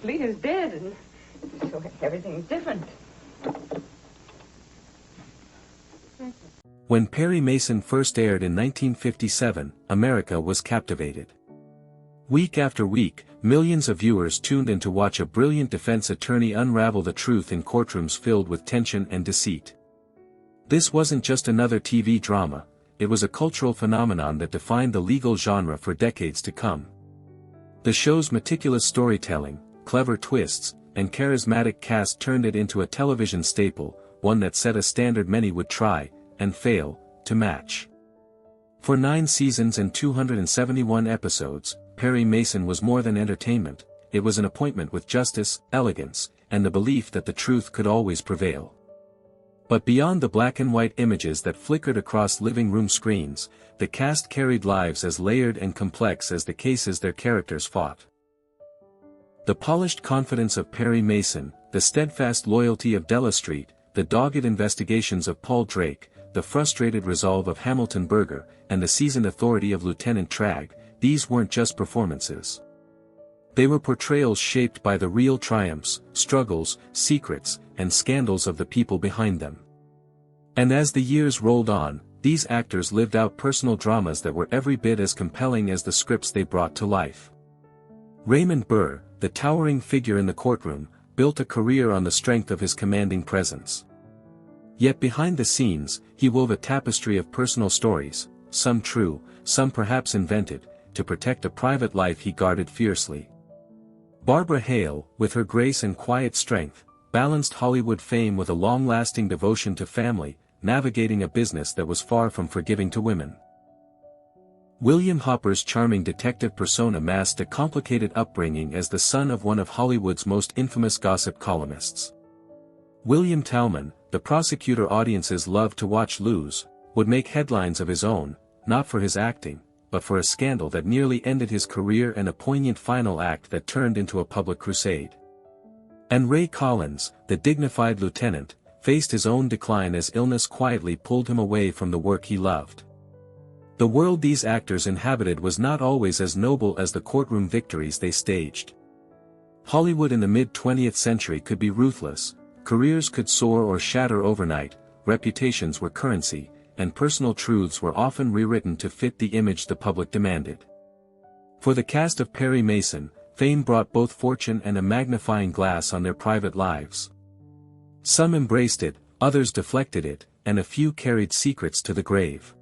Leader's dead, and so everything's different. When Perry Mason first aired in 1957, America was captivated. Week after week, millions of viewers tuned in to watch a brilliant defense attorney unravel the truth in courtrooms filled with tension and deceit. This wasn't just another TV drama, it was a cultural phenomenon that defined the legal genre for decades to come. The show's meticulous storytelling, clever twists, and charismatic cast turned it into a television staple, one that set a standard many would try, and fail, to match. For 9 seasons and 271 episodes, Perry Mason was more than entertainment, it was an appointment with justice, elegance, and the belief that the truth could always prevail. But beyond the black and white images that flickered across living room screens, the cast carried lives as layered and complex as the cases their characters fought. The polished confidence of Perry Mason, the steadfast loyalty of Della Street, the dogged investigations of Paul Drake, the frustrated resolve of Hamilton Berger, and the seasoned authority of Lieutenant Tragg, these weren't just performances. They were portrayals shaped by the real triumphs, struggles, secrets, and scandals of the people behind them. And as the years rolled on, these actors lived out personal dramas that were every bit as compelling as the scripts they brought to life. Raymond Burr, the towering figure in the courtroom, built a career on the strength of his commanding presence. Yet behind the scenes, he wove a tapestry of personal stories, some true, some perhaps invented, to protect a private life he guarded fiercely. Barbara Hale, with her grace and quiet strength, balanced Hollywood fame with a long-lasting devotion to family, navigating a business that was far from forgiving to women. William Hopper's charming detective persona masked a complicated upbringing as the son of one of Hollywood's most infamous gossip columnists. William Talman, the prosecutor audiences loved to watch lose, would make headlines of his own, not for his acting, but for a scandal that nearly ended his career and a poignant final act that turned into a public crusade. And Ray Collins, the dignified lieutenant, faced his own decline as illness quietly pulled him away from the work he loved. The world these actors inhabited was not always as noble as the courtroom victories they staged. Hollywood in the mid-20th century could be ruthless, careers could soar or shatter overnight, reputations were currency, and personal truths were often rewritten to fit the image the public demanded. For the cast of Perry Mason, fame brought both fortune and a magnifying glass on their private lives. Some embraced it, others deflected it, and a few carried secrets to the grave.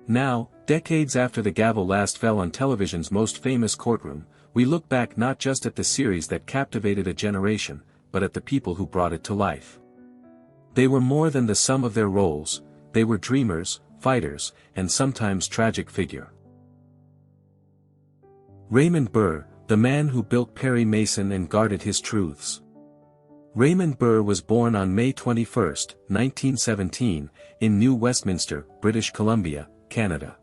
Now, decades after the gavel last fell on television's most famous courtroom, we look back not just at the series that captivated a generation, but at the people who brought it to life. They were more than the sum of their roles, they were dreamers, fighters, and sometimes tragic figure. Raymond Burr, the man who built Perry Mason and guarded his truths. Raymond Burr was born on May 21, 1917, in New Westminster, British Columbia, Canada.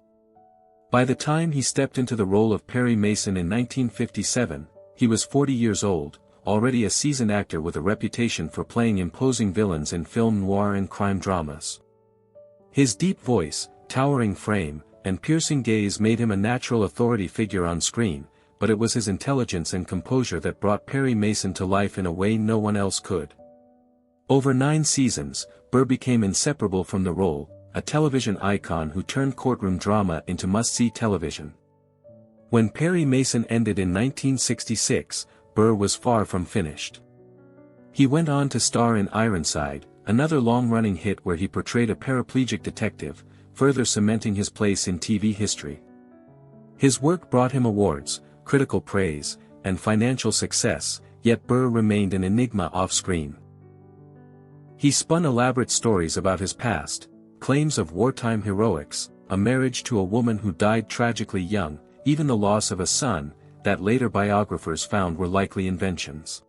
By the time he stepped into the role of Perry Mason in 1957, he was 40 years old, already a seasoned actor with a reputation for playing imposing villains in film noir and crime dramas. His deep voice, towering frame, and piercing gaze made him a natural authority figure on screen, but it was his intelligence and composure that brought Perry Mason to life in a way no one else could. Over 9 seasons, Burr became inseparable from the role, a television icon who turned courtroom drama into must-see television. When Perry Mason ended in 1966, Burr was far from finished. He went on to star in Ironside, another long-running hit where he portrayed a paraplegic detective, further cementing his place in TV history. His work brought him awards, critical praise, and financial success, yet Burr remained an enigma off-screen. He spun elaborate stories about his past, claims of wartime heroics, a marriage to a woman who died tragically young, even the loss of a son, that later biographers found were likely inventions.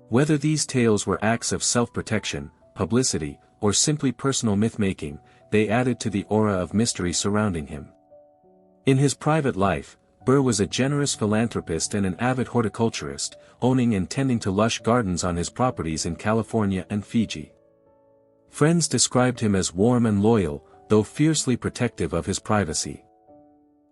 Whether these tales were acts of self-protection, publicity, or simply personal myth-making, they added to the aura of mystery surrounding him. In his private life, Burr was a generous philanthropist and an avid horticulturist, owning and tending to lush gardens on his properties in California and Fiji. Friends described him as warm and loyal, though fiercely protective of his privacy.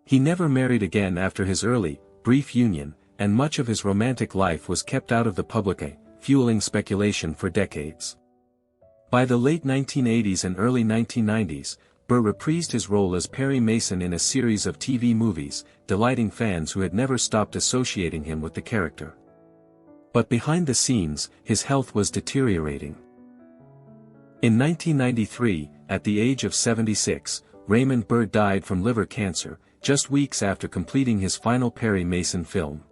He never married again after his early, brief union, and much of his romantic life was kept out of the public eye, fueling speculation for decades. By the late 1980s and early 1990s, Burr reprised his role as Perry Mason in a series of TV movies, delighting fans who had never stopped associating him with the character. But behind the scenes, his health was deteriorating. In 1993, at the age of 76, Raymond Burr died from liver cancer, just weeks after completing his final Perry Mason film.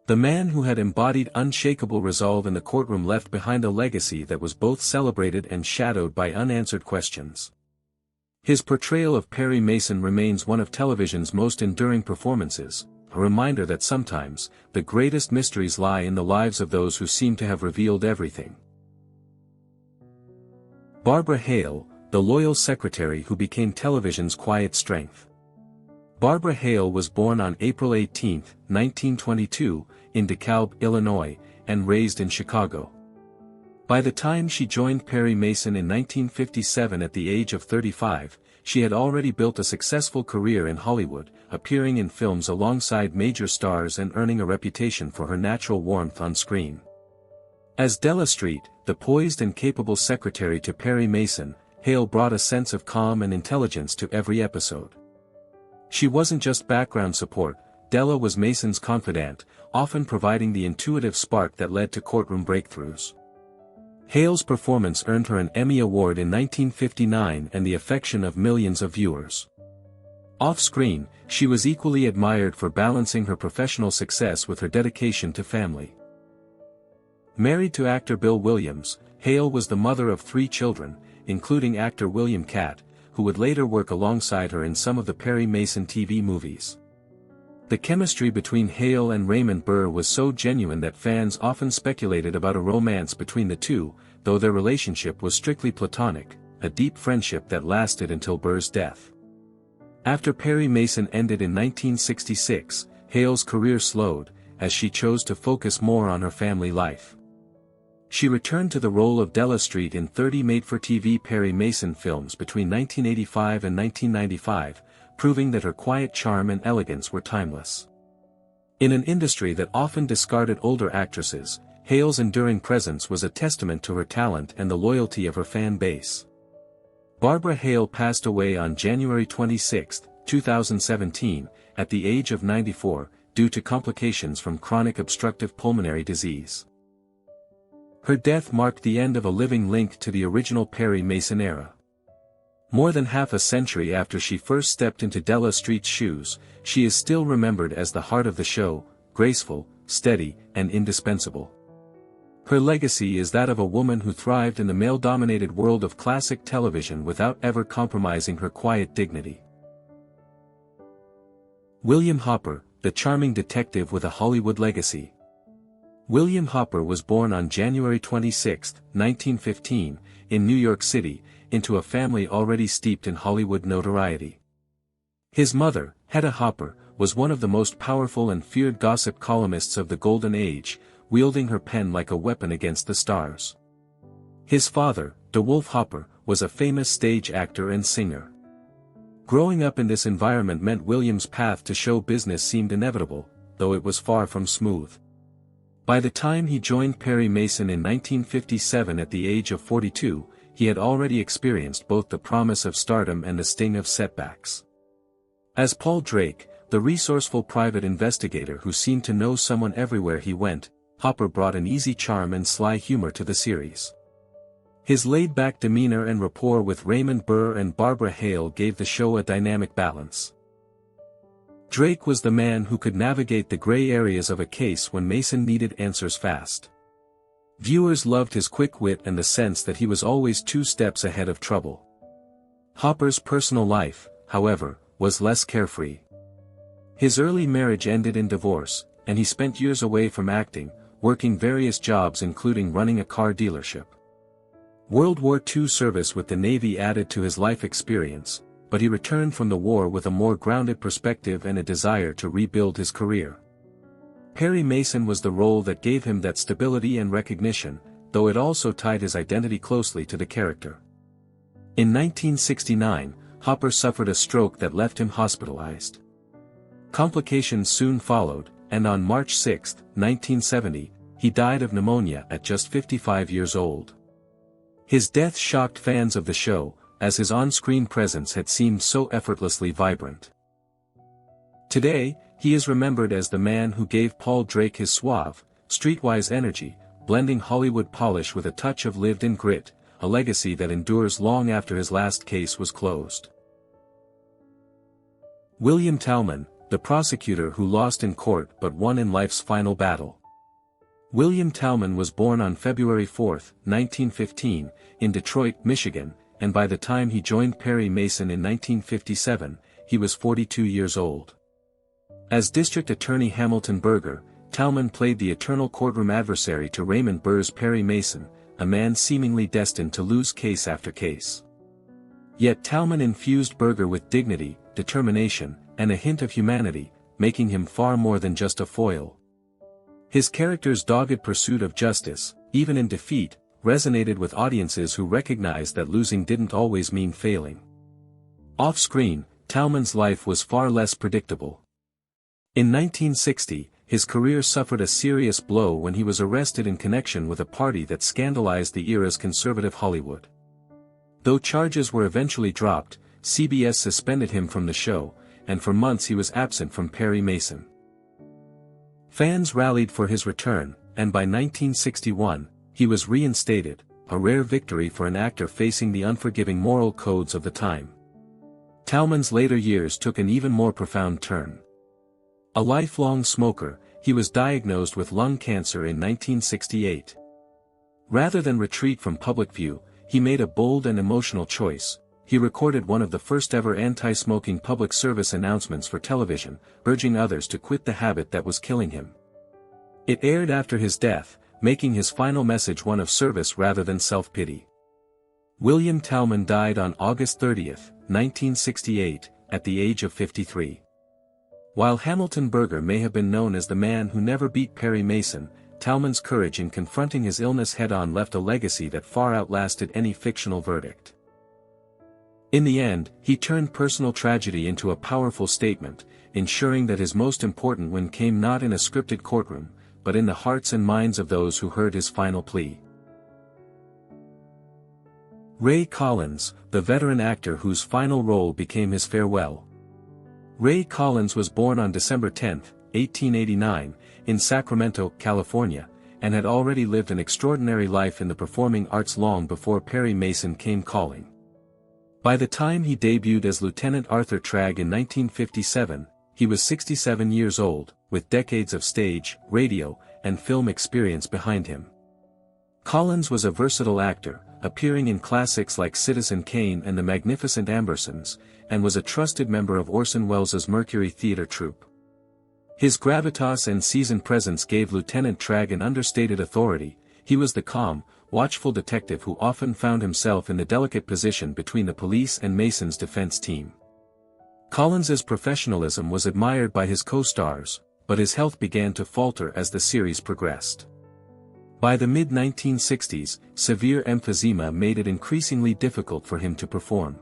The man who had embodied unshakable resolve in the courtroom left behind a legacy that was both celebrated and shadowed by unanswered questions. His portrayal of Perry Mason remains one of television's most enduring performances, a reminder that sometimes, the greatest mysteries lie in the lives of those who seem to have revealed everything. Barbara Hale, the loyal secretary who became television's quiet strength. Barbara Hale was born on April 18, 1922, in DeKalb, Illinois, and raised in Chicago. By the time she joined Perry Mason in 1957 at the age of 35, she had already built a successful career in Hollywood, appearing in films alongside major stars and earning a reputation for her natural warmth on screen. As Della Street, the poised and capable secretary to Perry Mason, Hale brought a sense of calm and intelligence to every episode. She wasn't just background support, Della was Mason's confidant, often providing the intuitive spark that led to courtroom breakthroughs. Hale's performance earned her an Emmy Award in 1959 and the affection of millions of viewers. Off-screen, she was equally admired for balancing her professional success with her dedication to family. Married to actor Bill Williams, Hale was the mother of 3 children, including actor William Catt, who would later work alongside her in some of the Perry Mason TV movies. The chemistry between Hale and Raymond Burr was so genuine that fans often speculated about a romance between the two, though their relationship was strictly platonic, a deep friendship that lasted until Burr's death. After Perry Mason ended in 1966, Hale's career slowed, as she chose to focus more on her family life. She returned to the role of Della Street in 30 made-for-TV Perry Mason films between 1985 and 1995, proving that her quiet charm and elegance were timeless. In an industry that often discarded older actresses, Hale's enduring presence was a testament to her talent and the loyalty of her fan base. Barbara Hale passed away on January 26, 2017, at the age of 94, due to complications from chronic obstructive pulmonary disease. Her death marked the end of a living link to the original Perry Mason era. More than half a century after she first stepped into Della Street's shoes, she is still remembered as the heart of the show, graceful, steady, and indispensable. Her legacy is that of a woman who thrived in the male-dominated world of classic television without ever compromising her quiet dignity. William Hopper, the charming detective with a Hollywood legacy. William Hopper was born on January 26, 1915, in New York City, into a family already steeped in Hollywood notoriety. His mother, Hedda Hopper, was one of the most powerful and feared gossip columnists of the Golden Age, wielding her pen like a weapon against the stars. His father, DeWolf Hopper, was a famous stage actor and singer. Growing up in this environment meant William's path to show business seemed inevitable, though it was far from smooth. By the time he joined Perry Mason in 1957 at the age of 42, he had already experienced both the promise of stardom and the sting of setbacks. As Paul Drake, the resourceful private investigator who seemed to know someone everywhere he went, Hopper brought an easy charm and sly humor to the series. His laid-back demeanor and rapport with Raymond Burr and Barbara Hale gave the show a dynamic balance. Drake was the man who could navigate the gray areas of a case when Mason needed answers fast. Viewers loved his quick wit and the sense that he was always 2 steps ahead of trouble. Hopper's personal life, however, was less carefree. His early marriage ended in divorce, and he spent years away from acting, working various jobs including running a car dealership. World War II service with the Navy added to his life experience, but he returned from the war with a more grounded perspective and a desire to rebuild his career. Perry Mason was the role that gave him that stability and recognition, though it also tied his identity closely to the character. In 1969, Hopper suffered a stroke that left him hospitalized. Complications soon followed, and on March 6, 1970, he died of pneumonia at just 55 years old. His death shocked fans of the show, as his on-screen presence had seemed so effortlessly vibrant. Today, he is remembered as the man who gave Paul Drake his suave, streetwise energy, blending Hollywood polish with a touch of lived-in grit, a legacy that endures long after his last case was closed. William Talman, the prosecutor who lost in court but won in life's final battle. William Talman was born on February 4, 1915, in Detroit, Michigan, and by the time he joined Perry Mason in 1957, he was 42 years old. As District Attorney Hamilton Berger, Talman played the eternal courtroom adversary to Raymond Burr's Perry Mason, a man seemingly destined to lose case after case. Yet Talman infused Berger with dignity, determination, and a hint of humanity, making him far more than just a foil. His character's dogged pursuit of justice, even in defeat, resonated with audiences who recognized that losing didn't always mean failing. Off-screen, Talman's life was far less predictable. In 1960, his career suffered a serious blow when he was arrested in connection with a party that scandalized the era's conservative Hollywood. Though charges were eventually dropped, CBS suspended him from the show, and for months he was absent from Perry Mason. Fans rallied for his return, and by 1961, he was reinstated, a rare victory for an actor facing the unforgiving moral codes of the time. Talman's later years took an even more profound turn. A lifelong smoker, he was diagnosed with lung cancer in 1968. Rather than retreat from public view, he made a bold and emotional choice. He recorded one of the first-ever anti-smoking public service announcements for television, urging others to quit the habit that was killing him. It aired after his death, making his final message one of service rather than self-pity. William Talman died on August 30, 1968, at the age of 53. While Hamilton Berger may have been known as the man who never beat Perry Mason, Talman's courage in confronting his illness head-on left a legacy that far outlasted any fictional verdict. In the end, he turned personal tragedy into a powerful statement, ensuring that his most important win came not in a scripted courtroom, but in the hearts and minds of those who heard his final plea. Ray Collins, the veteran actor whose final role became his farewell. Ray Collins was born on December 10, 1889, in Sacramento, California, and had already lived an extraordinary life in the performing arts long before Perry Mason came calling. By the time he debuted as Lieutenant Arthur Tragg in 1957, he was 67 years old, with decades of stage, radio, and film experience behind him. Collins was a versatile actor, appearing in classics like Citizen Kane and The Magnificent Ambersons, and was a trusted member of Orson Welles' Mercury Theatre troupe. His gravitas and seasoned presence gave Lieutenant Tragg an understated authority. He was the calm, watchful detective who often found himself in the delicate position between the police and Mason's defense team. Collins's professionalism was admired by his co-stars, but his health began to falter as the series progressed. By the mid-1960s, severe emphysema made it increasingly difficult for him to perform.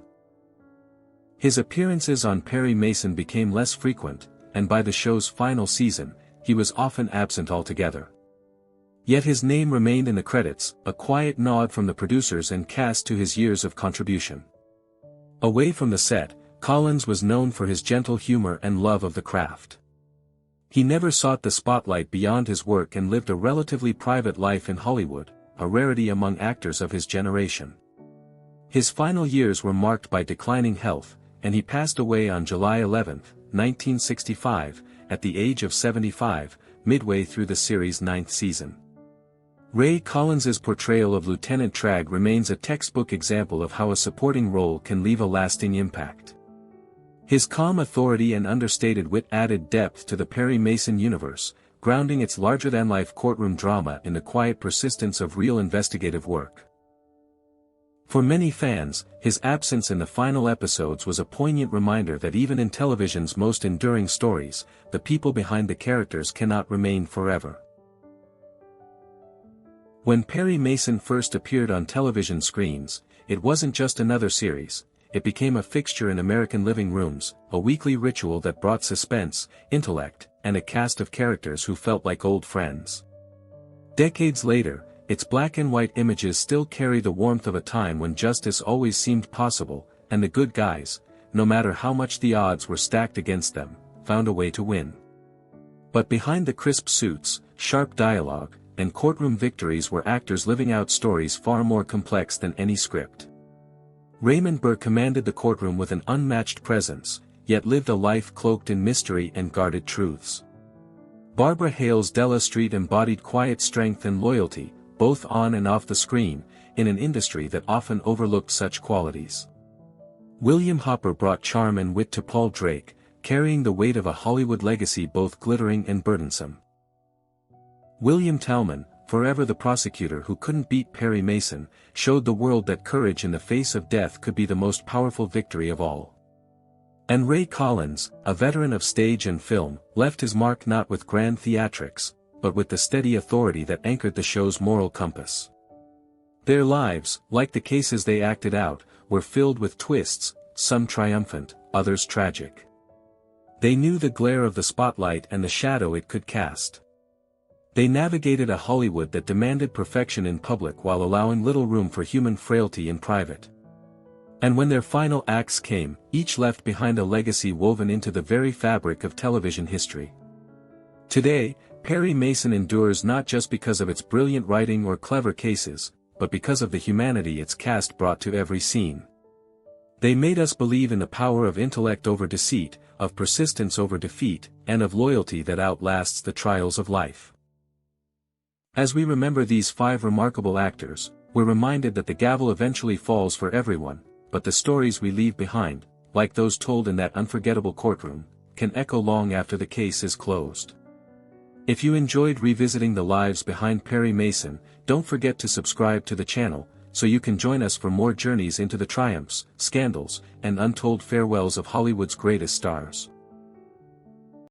His appearances on Perry Mason became less frequent, and by the show's final season, he was often absent altogether. Yet his name remained in the credits, a quiet nod from the producers and cast to his years of contribution. Away from the set, Collins was known for his gentle humor and love of the craft. He never sought the spotlight beyond his work and lived a relatively private life in Hollywood, a rarity among actors of his generation. His final years were marked by declining health, and he passed away on July 11, 1965, at the age of 75, midway through the series' 9th season. Ray Collins's portrayal of Lieutenant Tragg remains a textbook example of how a supporting role can leave a lasting impact. His calm authority and understated wit added depth to the Perry Mason universe, grounding its larger-than-life courtroom drama in the quiet persistence of real investigative work. For many fans, his absence in the final episodes was a poignant reminder that even in television's most enduring stories, the people behind the characters cannot remain forever. When Perry Mason first appeared on television screens, it wasn't just another series, it became a fixture in American living rooms, a weekly ritual that brought suspense, intellect, and a cast of characters who felt like old friends. Decades later, its black and white images still carry the warmth of a time when justice always seemed possible, and the good guys, no matter how much the odds were stacked against them, found a way to win. But behind the crisp suits, sharp dialogue, and courtroom victories were actors living out stories far more complex than any script. Raymond Burr commanded the courtroom with an unmatched presence, yet lived a life cloaked in mystery and guarded truths. Barbara Hale's Della Street embodied quiet strength and loyalty, both on and off the screen, in an industry that often overlooked such qualities. William Hopper brought charm and wit to Paul Drake, carrying the weight of a Hollywood legacy both glittering and burdensome. William Talman, forever the prosecutor who couldn't beat Perry Mason, showed the world that courage in the face of death could be the most powerful victory of all. And Ray Collins, a veteran of stage and film, left his mark not with grand theatrics, but with the steady authority that anchored the show's moral compass. Their lives, like the cases they acted out, were filled with twists, some triumphant, others tragic. They knew the glare of the spotlight and the shadow it could cast. They navigated a Hollywood that demanded perfection in public while allowing little room for human frailty in private. And when their final acts came, each left behind a legacy woven into the very fabric of television history. Today, Perry Mason endures not just because of its brilliant writing or clever cases, but because of the humanity its cast brought to every scene. They made us believe in the power of intellect over deceit, of persistence over defeat, and of loyalty that outlasts the trials of life. As we remember these 5 remarkable actors, we're reminded that the gavel eventually falls for everyone, but the stories we leave behind, like those told in that unforgettable courtroom, can echo long after the case is closed. If you enjoyed revisiting the lives behind Perry Mason, don't forget to subscribe to the channel, so you can join us for more journeys into the triumphs, scandals, and untold farewells of Hollywood's greatest stars.